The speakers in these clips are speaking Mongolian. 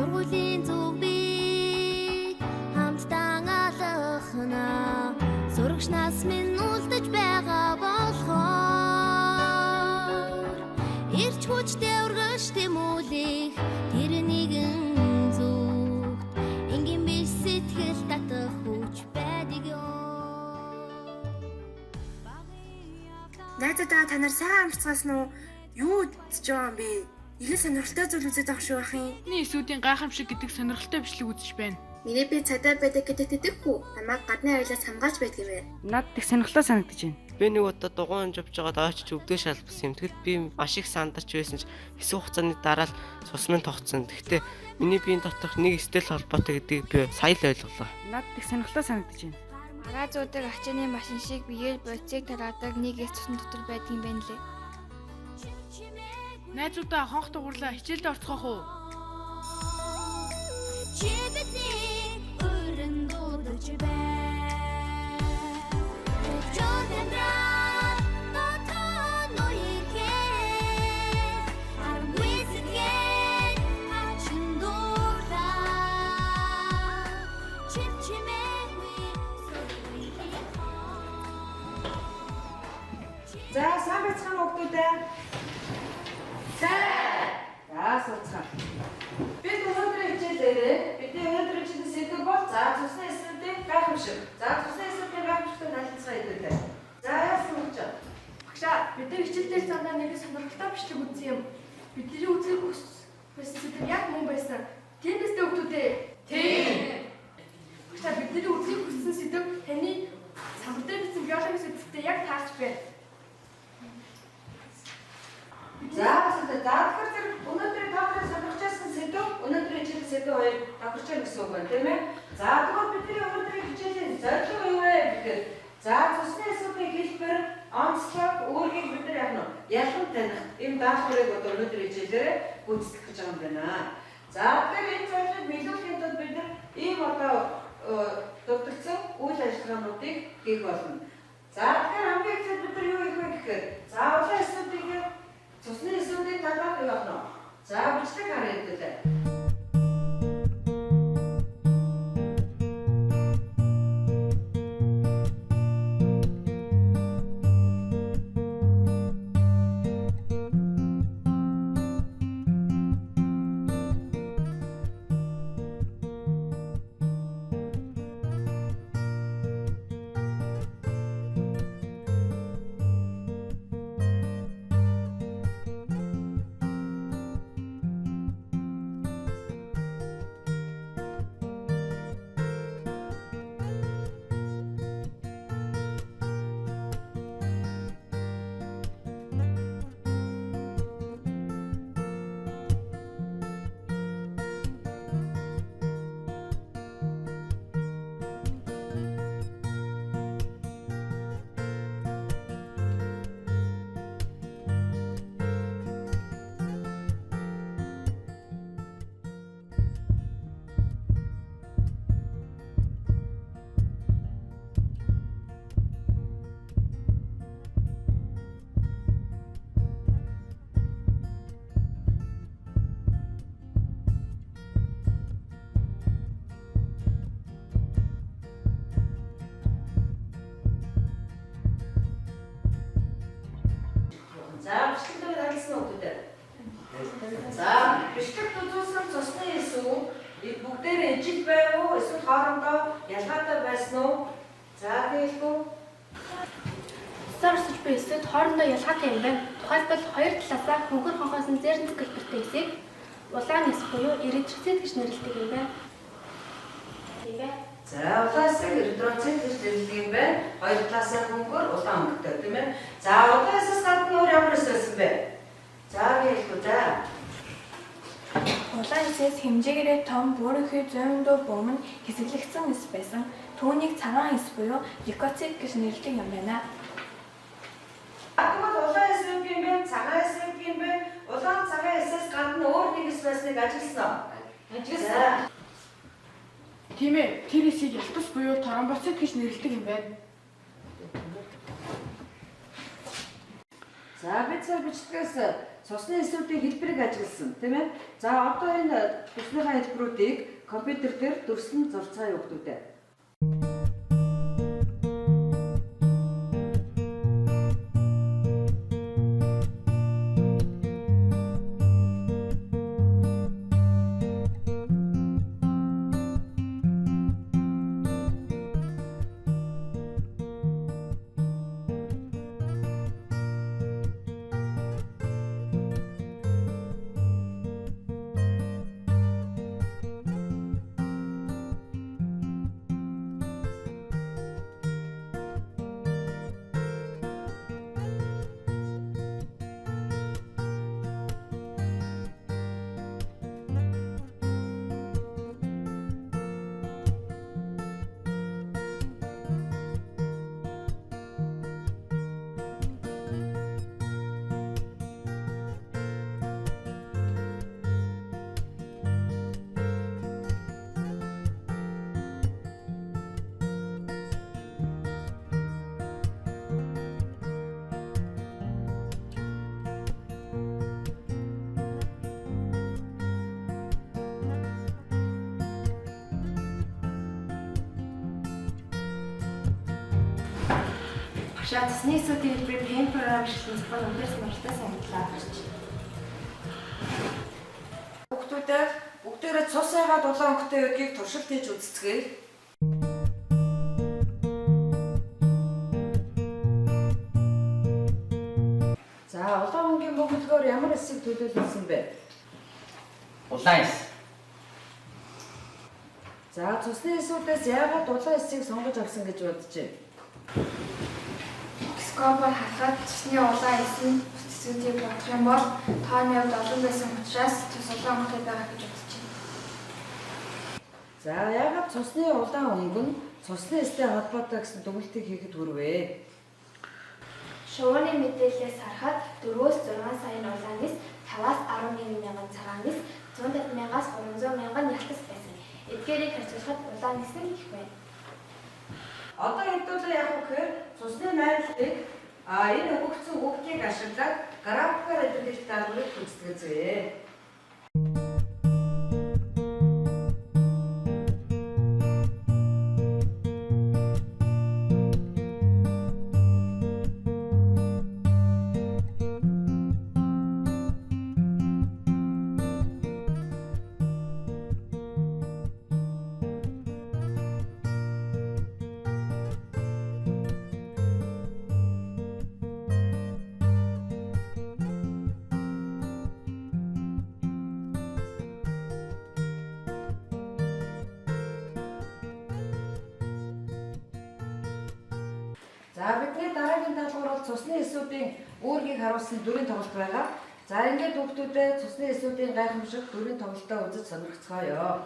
Сургуулийн зүгбийг хамтдаа алхана. Сурагч нас минь үлдэж байгаа болохоор ирч хүчтэй урагш тэмүүлэх тэр нэгэн зүгт ингийн биш сэтгэл татах хүч байдаг ёо. Найзуудаа та нар сайн амарцгаас нь юу үзэж байгаа юм бэ? Илүү сонирхолтой зүйл үзэж байгаа шүү ах юм. Миний эсүүдийн гайхамшиг гэдэг сонирхолтой бичлэг үзэж байна. Миний би цагдаа байдаг гэдэг тэтгэхгүй. Намайг гадны аюулаас хамгаалж байдаг юм бэ. Над их сонирхолтой санагдаж байна. Би нэг удаа дугуйн явж байгаа дооч өвдөө шалбсан юм. Тэгэд би маш их сандарч байсан ч хэсэг хугацааны дараа л цусмын тогтсон. Гэхдээ миний биеийн доторх нэг стэл холбоотой гэдгийг би сая л ойлголоо. Над их сонирхолтой санагдаж байна. Агаазуудаг ачааны машин шиг биеэр бодисыг тараадаг нэг их цусны дотор байдаг юм байна лээ. Найзуудаа хонх дугуурлаа хичээлд орцгоох уу? Чи бидний өрн дуудаж бай. Чодра тотоо нойхээ. Аргүйсгээ ачиндуулаа. Чимчимээгүй За сайн байцгаана хүүхдүүдээ. За суцгаа. Бид өнөөдрийн хичээлээрээ бидний өнөөдрийн хичээлийн сэдэв бол за цусны эсрэгтэй гайхамшиг. За цусны эсрэгтэй гайхамшигтай танилцгаа хэлээ. За яасан гэж байна? Багшаа, бидний хичээлдээ цаанаа нэг сонирхолтой бичлэг үзсэн юм. Бидний үзэх хүссэн сэдэв яг мөн байсан. Тийм биз дээ хүүхдүүдээ? Тийм. Багшаа, бидний үзэх хүссэн сэдэв таны самбар дээр бичсэн биологи сэдвтэй яг таарч байна. За тэгэхээр зэрэг өнөөдрийн тавхад сонирхчихсан сэдэв өнөөдрийн хичээлийн сэдэв хоёр давхарч байгаа гэсэн үг байна тийм ээ. За тэгвэл бидний өнөөдрийн хичээлийн зорилго юу вэ гэхээр за цусны эсүүдийн хэлбэр онцлог үүргийг бид нар яг нь ялхан таних энэ даалгаврыг одоо өнөөдрийн хичээлээр гүйцэтгэх гэж байгаа юм байна. За тэгэхээр энэ зорилгыг биелүүлэхийн тулд бид нар ийм одоо дутагдсан үйл ажиллагаануудыг хийх болно. За тэгэхээр хамгийн эхлээд бид нар юу хийх вэ гэхээр за улаан эсүүдийн цусны эсүүдийн талаар юу болно? За бичлэг харъя хэлээ. За бичлэгтэй харилцсан хүүхдүүд. За бичлэгт үзүүлсэн цусны эсүү бүгдээрээ ижил байв уу? Эсвэл хоорондоо ялгаатай байсан уу? За хэлбүү. Цусаар өсөж буй эсүүд хоорондоо ялгаатай юм байна. Тухайлбал хоёр талаасаа хөнгөр хонхоосон зернц гэлбэртэй эсийг улаан эс буюу эритроцит гэж нэрлэдэг юм байна. Тийм ээ. За улаасыг эритроцит гэж нэрлэдэг юм байна. Хоёр талаасаа хөнгөр улаан өнгөтэй тийм ээ. За улаасаас гадна өөр ямар эс байсан бэ? За хэлбүү за. Улаан эсээс хэмжээгээрээ том буурынхий зөндөө бөмбөн хэсэглэгдсэн эс байсан. Түүнийг цагаан эс буюу лейкоцит гэж нэрлэдэг юм байна. Тэгвэл улаан эс юм бэ? Цагаан эс юм бэ? Улаан цагаан эсээс гадна өөр нэг эс байсныг ажилласан. Ажилласан. Тийм ээ, тэр эсийг ялтус буюу тромбоцит гэж нэрлэдэг юм байна. За бид сая бичлэгээс цусны эсүүдийн хэлбэрийг ажигласан тийм ээ. За одоо энэ цусныхаа хэлбэрүүдийг компьютер дээр дүрслэн зурцгаая өгдүүдээ. Багшаа цусны эсүүдийн хэлбэрийг pen program ашиглан зохион үнээр сонирхолтой санагдлаа гарч. Хүүхдүүдээ бүгдээрээ цус яагаад улаан өнгөтэй гэдгийг туршилт хийж үзцгээе. За улаан өнгийн бөглөгөөр ямар эсийг төлөөлсөн бэ? Улаан эс. За цусны эсүүдээс яагаад улаан эсийг сонгож авсан гэж бодож байна? Скопор харахад цусны улаан эс нь эсүүдийг бодох юм бол тооны хувьд олон байсан учраас цус улаан өнгөтэй байгаа гэж бодож байна. За яагаад цусны улаан өнгө нь цусны эстэй холбоотой гэсэн дүгнэлтийг хийхэд хүрвэ? Шувууны мэдээлэлээс харахад 4-6 саяын улаан эс 5-аас 11 мянган цагаан эс 150 мянгаас 300 мянган ялтас байсан. Эдгээрийг харьцуулахад улаан эс нь их байна. Одоо хэдүүлээ яг үхээр цусны найралтыг энэ өгөгдсөн хүүхдийг ашиглаад графикаар илэрхийлэх даалгаврыг үздэгэцгээе. За бидний дараагийн даалгавар бол цусны эсүүдийн үүргийг харуулсан дүрийн тоглолт байгаа. За ингээд хүүхдүүдээ цусны эсүүдийн гайхамшиг дүрийн тоглолтоо үзэж сонирхцгаая.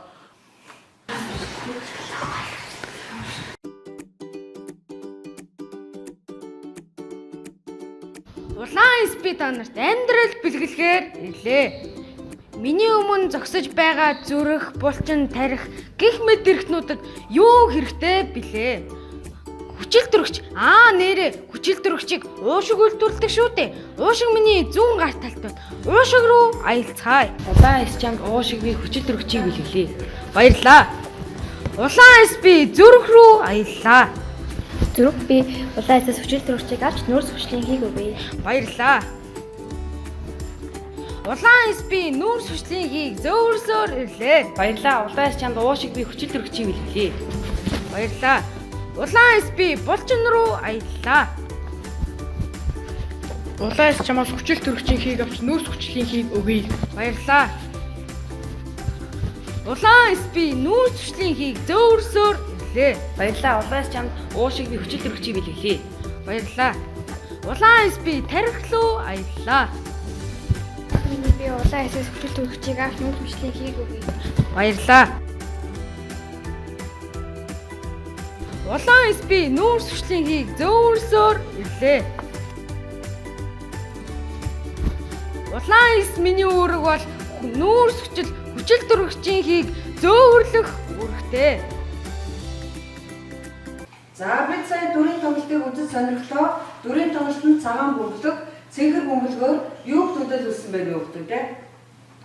Улаан эс би та нарт амьдрал бэлгэлгээр ирлээ. Миний өмнө зогсож байгаа зүрх, булчин, тарих гих мэт эрхтнүүдэд юу хэрэгтэй билээ? Хүчил төрөгч нэрээ хүчил төрөгчийг уушиг үйлдвэрлэдэг шүү дээ. Уушиг миний зүүн гар талд байна. Уушиг руу аялцгаая. Улаан эс чамд уушиг би хүчил төрөгчийг бэлгэлээ. Баярлаа. Улаан эс би зүрх рүү аяллаа. Зүрх би улаан эсээс хүчил төрөгчийг авч нүүрс хүчлийн хийг өгье. Баярлаа. Улаан эс би нүүрс хүчлийн хийг зөөвөрсөөр ирлээ. Баярлаа. Улаан эс чамд уушиг би хүчил төрөгчийг бэлгэлээ. Баярлаа. Улаан эс би булчин руу аяллаа. Улаан эс чамаас хүчил төрөгчийн хийг авч нүүрс хүчлийн хийг өгье. Баярлаа. Улаан эс би нүүрс хүчлийн хийг зөөвөрсөөр ирлээ. Баярлаа. Улаан эс чамд уушиг би хүчил төрөгчийг бэлгэлээ. Баярлаа. Улаан эс би тарих руу аяллаа. Би улаан эсээс хүчил төрөгчийг авч нүүрс хүчлийн хийг өгье. Баярлаа. Улаан эс би нүүрс хүчлийн хийг зөөвөрсөөр ирлээ. Улаан эс миний үүрэг бол нүүрс хүчил төрөгчийн хийг зөөвөрлөх үүрэгтэй. За бид сая дүрийн тоглолтыг үзэж сонирхлоо. Дүрийн тоглолтод цагаан бөглөг, цэнгэр бөмбөлгөөр юуг төдөлсөн бэ хүүхдүүд те?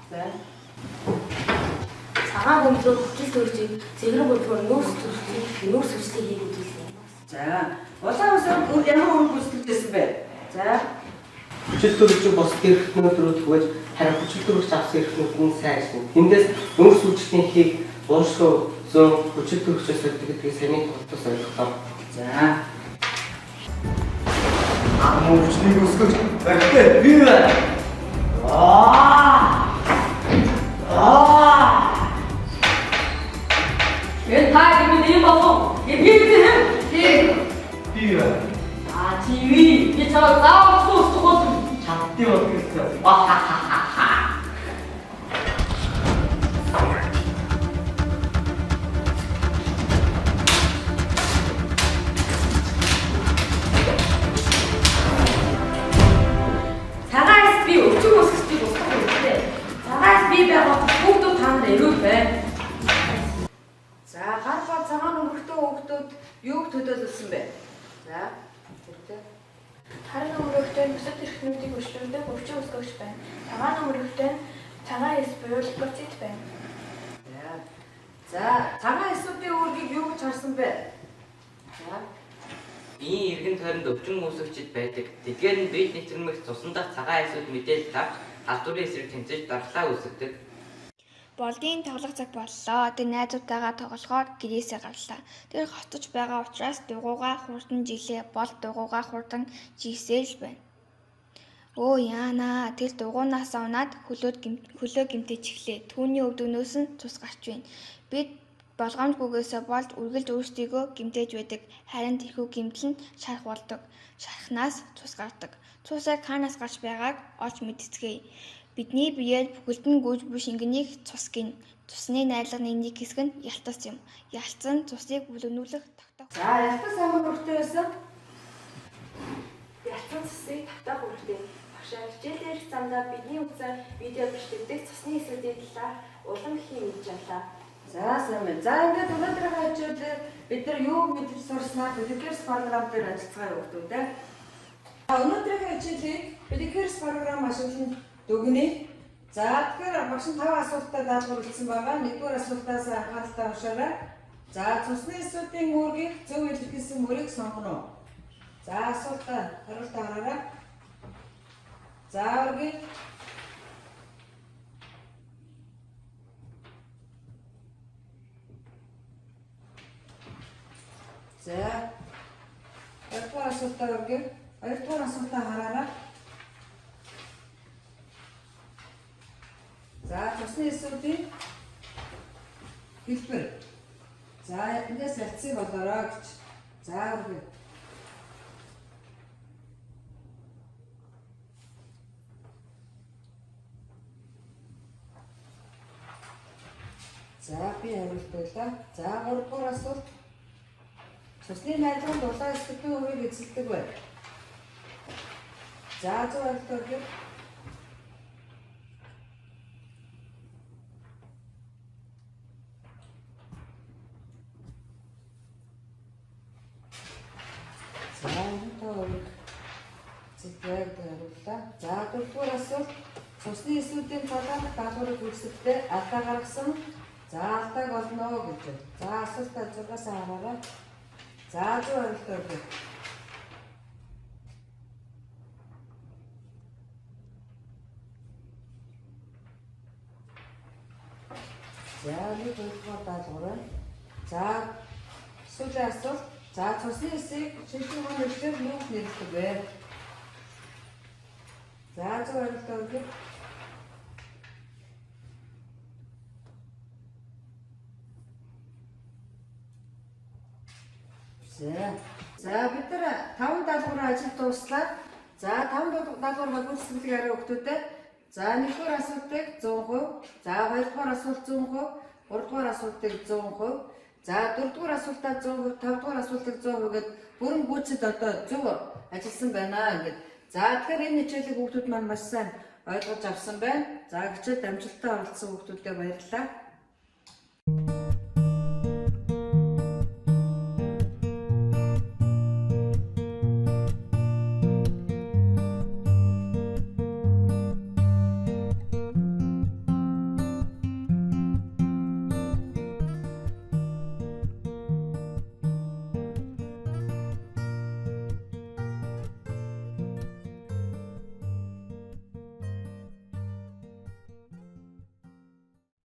За. Цагаан бөмбөлөөр хүчил төржийг, цэгэр бөмбөлөөр нүүрс төржийг, нүүрс хүчлийг хийх үзүүлсэн. За. Улаан усаар ямар үр гүйцэтгэжсэн бэ? За. Хүчил төрөгчөг бос эрхтнүүд рүү түгэж харин хүчил төрөгч авсан эрхтнүүд нь сайн ажил. Тэндээс нүүрс хүчлийн хийг уушгүй зүүн хүчил төрөгчөөс гэдгийг сайн тодтос ойлголоо. За. Амуу хүчнийг өсгөх хэрэгтэй би байна. Энэ таа юм ийм болов. Эвгийтэй. Би байна. ТV би чамд заавал тусах болно. Чамтай болчихсон. Цагаас би өчиг өсгөж устгах хэрэгтэй. Цагаас би байгаа хүүхдүүд танд эрүүл байна. За, гар ба цагаан өнгөртөө хүүхдүүд юуг төдөлсөн бэ? За. Тэртэй. Харин өмнөхтэй нь бусад эрхнүүдийг өчлөмдөг өвчин өсгөгч байна. Цагаан өмнөхтэй нь цагаан эс буюу лейкоцит байна. За, цагаан эсүүдийн үүргийг юу гэж харсан бэ? За. Биеийн эргэн тойронд өвчин үүсгэгчд байдаг. Тэдгээр нь биед нэвтрэмэх цусан дах цагаан эсүүд мэдээлэл авч халдварын эсрэг тэмцэж дархлаа үүсгэдэг. Болдын тоглох цаг боллоо. Тэр найзуудтайгаа тоглохоор гэрээсээ гарлаа. Тэр хоцож байгаа учраас дугуйгаа хурдан жилээ. Бол дугуйгаа хурдан жигсээл байна. Оо яана, тэр дугуйнаасаа унаад хөлөө гимтэж эхлэв. Түүний өвдөгнөөс нь цус гарч байна. Бид болгоомжгүйгээсээ болд үргэлж өөрсдийгөө гимтэж байдаг. Харин тэрхүү гимтэл нь шарх болдог. Шархнаас цус гардаг. Цусаа канаас гарч байгааг олж мэдцгээе. Бидний биеэр бүхэлдэн гүйж буй шингэнийг цус гин. Цусны найлагны нэг хэсэг нь ялтас юм. Ялцсан цусыг бүлэгнүүлэх тогтоох. За, ялтас амар бүртээ байсан. Ялцсан цусыг тогтоох үүрэгтэй. Багшаа хичээлээр их замдаа бидний үзэн видео бичлэгдэх цусны хэсгүүдийн талаар улам их юм хэлж байлаа. За, сайн байна. За, ингээд өнөөдрийн хажууд бид нар юу мэдж сурснаа Pedicures програм дээр ажиллацгаа өгдөг те. Өнөөдрийн хичээлийг Pedicures програм ашиглан дүгнэе. За, тэгэхээр багш нь 5 асуултад даалгаварласан байгаа. Нэгдүгээр асуултаас анхааралтай уншаарай. За, цусны эсүүдийн үүргийг зөв илэрхийлсэн мөрийг сонгоно уу? За, асуултаа хариулт хараарай. За, үргэлж За. Хоёрдугаар асуултаа үргэлж. Хоёрдугаар асуултаа хараарай. За, цусны эсүүдийн хэлбэр. За, эндээс ялцыг болоорой гэж. За, үргэлж. За, би хариултуулаа. За, 3-дугаар асуулт. Цусны найдварт улаан эсүүдийн үрийг эзэлдэг байна. За, зөв хариулт өгье. За, энэ зэвэг хариуллаа. За, 4-дугаар асуулт. Цусны эсүүдийн талаарх даалгаврыг үүсгэхдээ алдаа гаргасан. За, алдааг олно гэж. За, асуултаа 6-аас хараарай. За, зөв хариулт өгье. За, нэг удаа даалгавар. За, сүүлийн асуулт. За, цусны эсийг шинжлэх ухааны хэлбэр юуг нэрлэдэг вэ? За, зөв хариулт өгье. За, бид нар 5 даалгавраар ажил дууслаа. За, 5 даалгавар гүйцэтгэлийг арай өгтөдөө. За, 1-р асуултыг 100%, за 2-р асуулт 100%, 3-р асуултыг 100%, за 4-р асуултаа 100%, 5-р асуултыг 100% гээд бүрэн гүйцэд одоо зөв ажилласан байна ингээд. За, тэгэхээр энэ хичээлийг хүүхдүүд маань маш сайн ойлгож авсан байна. За, хичээлд амжилттай оролцсон хүүхдүүдэд баярлалаа.